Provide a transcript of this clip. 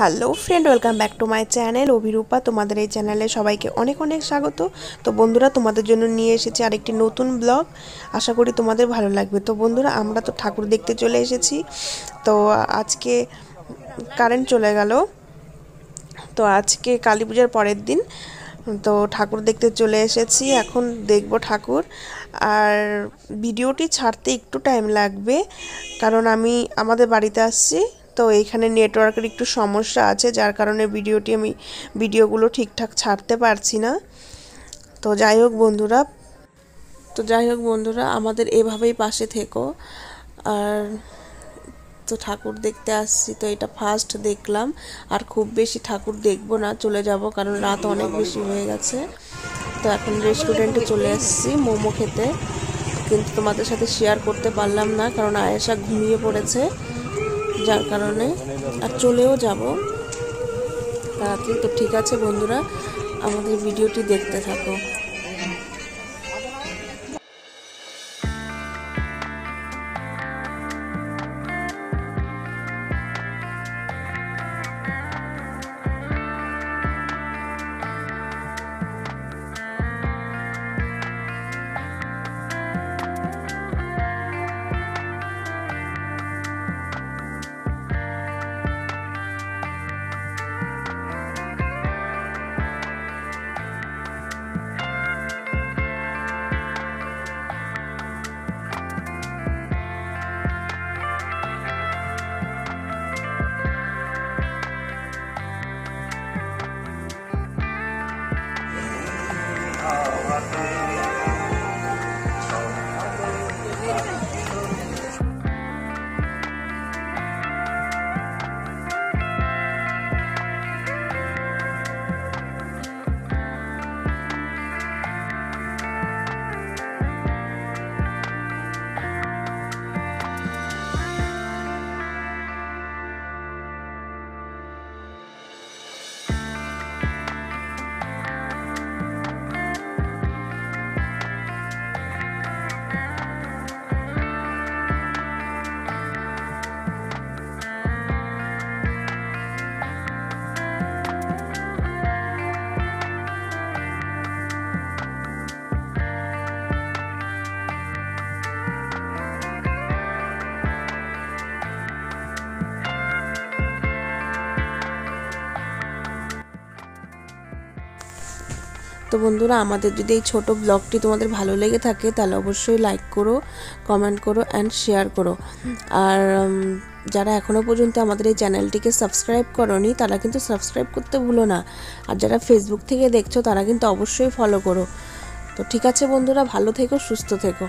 Hello friend, welcome back to my channel Abhirupa. তোমাদের এই চ্যানেলে সবাইকে অনেক অনেক স্বাগত। তো বন্ধুরা, তোমাদের জন্য নিয়ে এসেছি আরেকটি নতুন ব্লগ। আশা করি তোমাদের ভালো লাগবে। তো বন্ধুরা, আমরা তো ঠাকুর দেখতে চলে এসেছি। তো আজকে কারেন্ট চলে গেল। তো আজকে কালী পূজার পরের দিন। তো ঠাকুর দেখতে চলে এসেছি, এখন দেখব ঠাকুর। আর ভিডিওটি ছাড়তে একটু টাইম লাগবে, কারণ আমি আমাদের বাড়িতে আসছি। তো এইখানে নেটওয়ার্কের একটু সমস্যা আছে, যার কারণে ভিডিওগুলো ঠিকঠাক ছাড়তে পারছি না। তো যাই হোক বন্ধুরা, আমাদের এভাবেই পাশে থেকো। আর তো ঠাকুর দেখতে আসছি, তো এটা ফার্স্ট দেখলাম। আর খুব বেশি ঠাকুর দেখবো না, চলে যাব, কারণ রাত অনেক বেশি হয়ে গেছে। তো এখন রেস্টুরেন্টে চলে এসেছি মোমো খেতে, কিন্তু তোমাদের সাথে শেয়ার করতে পারলাম না, কারণ আয়েশা ঘুমিয়ে পড়েছে, যার কারণে। আর চলেও যাব তাড়াতাড়ি। তো ঠিক আছে বন্ধুরা, আমাদের ভিডিওটি দেখতে থাকো। তো বন্ধুরা, আমাদের যদি এই ছোট ব্লগটি তোমাদের ভালো লেগে থাকে, তাহলে অবশ্যই লাইক করো, কমেন্ট করো অ্যান্ড শেয়ার করো। আর যারা এখনও পর্যন্ত আমাদের এই চ্যানেলটিকে সাবস্ক্রাইব করোনি, তারা কিন্তু সাবস্ক্রাইব করতে ভুলো না। আর যারা ফেসবুক থেকে দেখছো, তারা কিন্তু অবশ্যই ফলো করো। তো ঠিক আছে বন্ধুরা, ভালো থেকো, সুস্থ থেকো।